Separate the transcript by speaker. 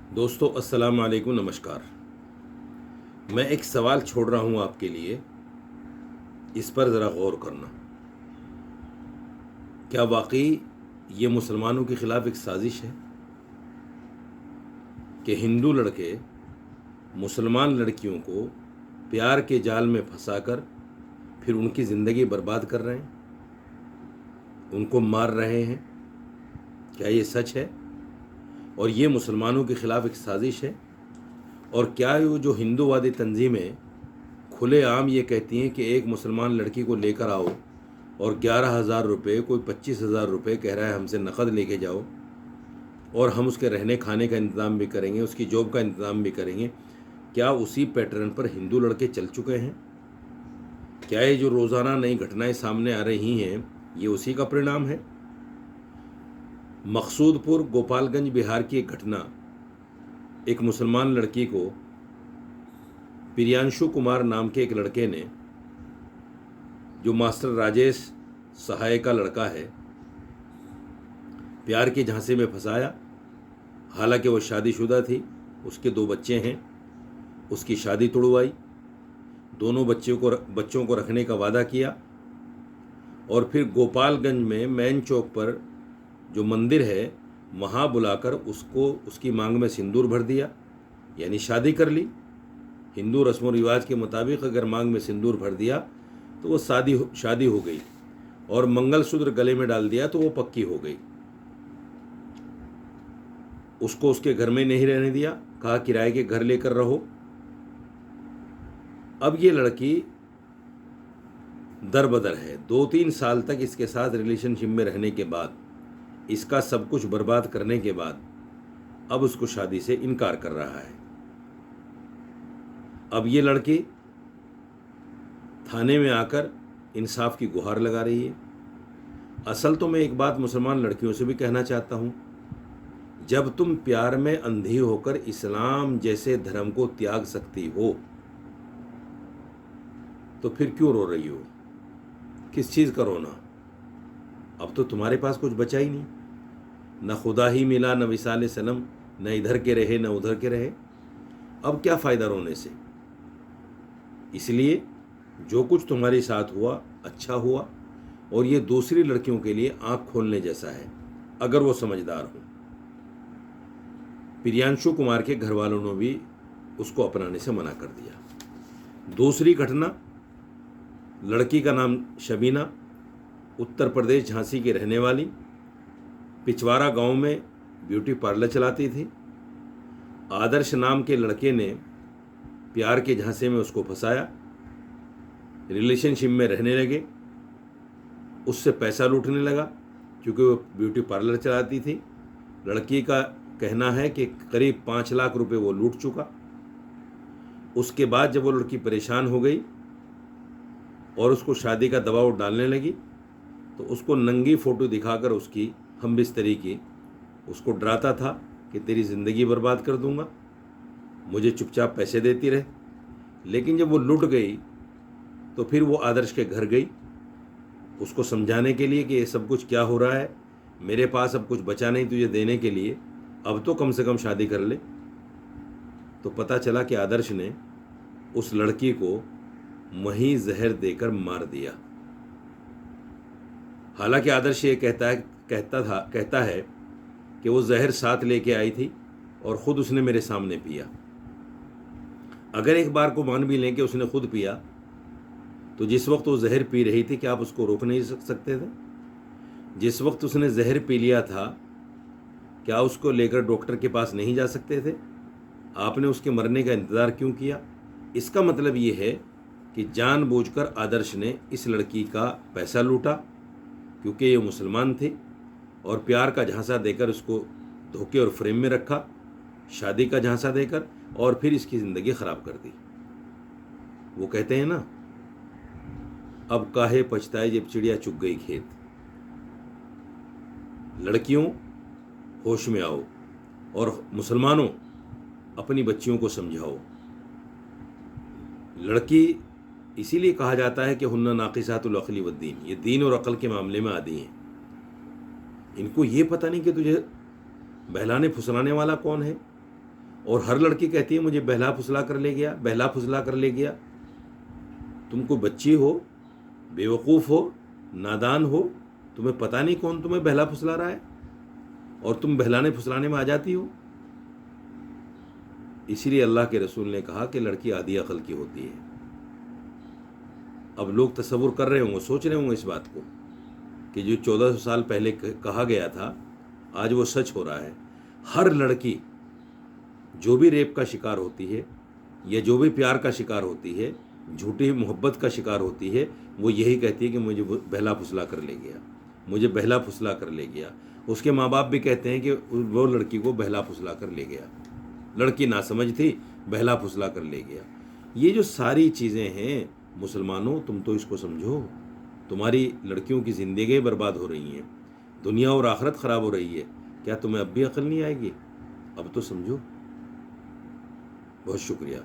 Speaker 1: दोस्तों अस्सलाम वालेकुम, नमस्कार। मैं एक सवाल छोड़ रहा हूँ आपके लिए, इस पर ज़रा गौर करना। क्या वाकई ये मुसलमानों के ख़िलाफ़ एक साजिश है कि हिंदू लड़के मुसलमान लड़कियों को प्यार के जाल में फंसाकर फिर उनकी ज़िंदगी बर्बाद कर रहे हैं, उनको मार रहे हैं? क्या ये सच है और ये मुसलमानों के ख़िलाफ़ एक साजिश है? और क्या वो जो हिंदूवादी तंजीमें खुलेआम ये कहती हैं कि एक मुसलमान लड़की को लेकर आओ और 11,000 रुपये, कोई 25,000 रुपये कह रहा है हमसे नकद लेके जाओ और हम उसके रहने खाने का इंतज़ाम भी करेंगे, उसकी जॉब का इंतज़ाम भी करेंगे, क्या उसी पैटर्न पर हिंदू लड़के चल चुके हैं? क्या ये जो रोज़ाना नई घटनाएं सामने आ रही हैं ये उसी का परिणाम है? मकसूदपुर गोपालगंज बिहार की एक घटना, एक मुसलमान लड़की को प्रियांशु कुमार नाम के एक लड़के ने, जो मास्टर राजेश सहाय का लड़का है, प्यार के झांसे में फंसाया। हालांकि वो शादीशुदा थी, उसके 2 बच्चे हैं, उसकी शादी तुड़वाई, दोनों बच्चों को रखने का वादा किया और फिर गोपालगंज में मेन चौक पर जो मंदिर है वहाँ बुलाकर उसको उसकी मांग में सिंदूर भर दिया, यानी शादी कर ली। हिंदू रस्म व रिवाज के मुताबिक अगर मांग में सिंदूर भर दिया तो वो शादी हो गई, और मंगलसूत्र गले में डाल दिया तो वो पक्की हो गई। उसको उसके घर में नहीं रहने दिया, कहा किराए के घर लेकर रहो। अब ये लड़की दरबदर है। 2-3 साल तक इसके साथ रिलेशनशिप में रहने के बाद, इसका सब कुछ बर्बाद करने के बाद, अब उसको शादी से इनकार कर रहा है। अब ये लड़की थाने में आकर इंसाफ की गुहार लगा रही है। असल तो मैं एक बात मुसलमान लड़कियों से भी कहना चाहता हूँ, जब तुम प्यार में अंधी होकर इस्लाम जैसे धर्म को त्याग सकती हो तो फिर क्यों रो रही हो? किस चीज़ का रोना? अब तो तुम्हारे पास कुछ बचा ही नहीं, न खुदा ही मिला, न विसाल सनम, न इधर के रहे न उधर के रहे। अब क्या फ़ायदा रोने से? इसलिए जो कुछ तुम्हारे साथ हुआ अच्छा हुआ, और ये दूसरी लड़कियों के लिए आंख खोलने जैसा है अगर वो समझदार हो। प्रियांशु कुमार के घर वालों ने भी उसको अपनाने से मना कर दिया। दूसरी घटना, लड़की का नाम शबीना, उत्तर प्रदेश झांसी की रहने वाली, पिछवाड़ा गांव में ब्यूटी पार्लर चलाती थी। आदर्श नाम के लड़के ने प्यार के झांसे में उसको फंसाया, रिलेशनशिप में रहने लगे, उससे पैसा लूटने लगा क्योंकि वो ब्यूटी पार्लर चलाती थी। लड़की का कहना है कि करीब 5 लाख रुपए वो लूट चुका। उसके बाद जब वो लड़की परेशान हो गई और उसको शादी का दबाव डालने लगी तो उसको नंगी फ़ोटो दिखाकर उसकी हमबिस्तरी की, उसको डराता था कि तेरी ज़िंदगी बर्बाद कर दूंगा, मुझे चुपचाप पैसे देती रहे। लेकिन जब वो लुट गई तो फिर वो आदर्श के घर गई उसको समझाने के लिए कि ये सब कुछ क्या हो रहा है, मेरे पास अब कुछ बचा नहीं तुझे देने के लिए, अब तो कम से कम शादी कर ले। तो पता चला कि आदर्श ने उस लड़की को वहीं जहर देकर मार दिया। हालांकि आदर्श ये कहता है कि वो जहर साथ लेके आई थी और ख़ुद उसने मेरे सामने पिया। अगर एक बार को मान भी लें कि उसने खुद पिया, तो जिस वक्त वो जहर पी रही थी क्या आप उसको रोक नहीं सकते थे? जिस वक्त उसने जहर पी लिया था क्या उसको लेकर डॉक्टर के पास नहीं जा सकते थे? आपने उसके मरने का इंतज़ार क्यों किया? इसका मतलब ये है कि जानबूझकर आदर्श ने इस लड़की का पैसा लूटा क्योंकि ये मुसलमान थे, और प्यार का झांसा देकर उसको धोखे और फ्रेम में रखा, शादी का झांसा देकर, और फिर इसकी ज़िंदगी ख़राब कर दी। वो कहते हैं ना, अब काहे पछताए जब चिड़िया चुग गई खेत। लड़कियों, होश में आओ, और मुसलमानों, अपनी बच्चियों को समझाओ। लड़की इसीलिए कहा जाता है कि हुन्ना नाक़िसातुल अक़ली वद्दीन, ये दीन और अक़ल के मामले में आदी हैं। इनको ये पता नहीं कि तुझे बहलाने फुसलाने वाला कौन है। और हर लड़की कहती है मुझे बहला फुसला कर ले गया, बहला फुसला कर ले गया। तुम कोई बच्ची हो, बेवकूफ़ हो, नादान हो, तुम्हें पता नहीं कौन तुम्हें बहला फुसला रहा है और तुम बहलाने फुसलाने में आ जाती हो। इसीलिए अल्लाह के रसूल ने कहा कि लड़की आधी अकल की होती है। अब लोग तसव्वुर कर रहे होंगे, सोच रहे होंगे इस बात को कि जो 1400 साल पहले कहा गया था आज वो सच हो रहा है। हर लड़की जो भी रेप का शिकार होती है या जो भी प्यार का शिकार होती है, झूठी मोहब्बत का शिकार होती है, वो यही कहती है कि मुझे बहला फुसला कर ले गया, मुझे बहला फुसला कर ले गया। उसके माँ बाप भी कहते हैं कि वो लड़की को बहला फुसला कर ले गया, लड़की नासमझ थी, बहला फुसला कर ले गया। ये जो सारी चीज़ें हैं मुसलमानों, तुम तो इसको समझो। तुम्हारी लड़कियों की ज़िंदगी बर्बाद हो रही हैं, दुनिया और आखिरत ख़राब हो रही है। क्या तुम्हें अब भी अक्ल नहीं आएगी? अब तो समझो। बहुत शुक्रिया।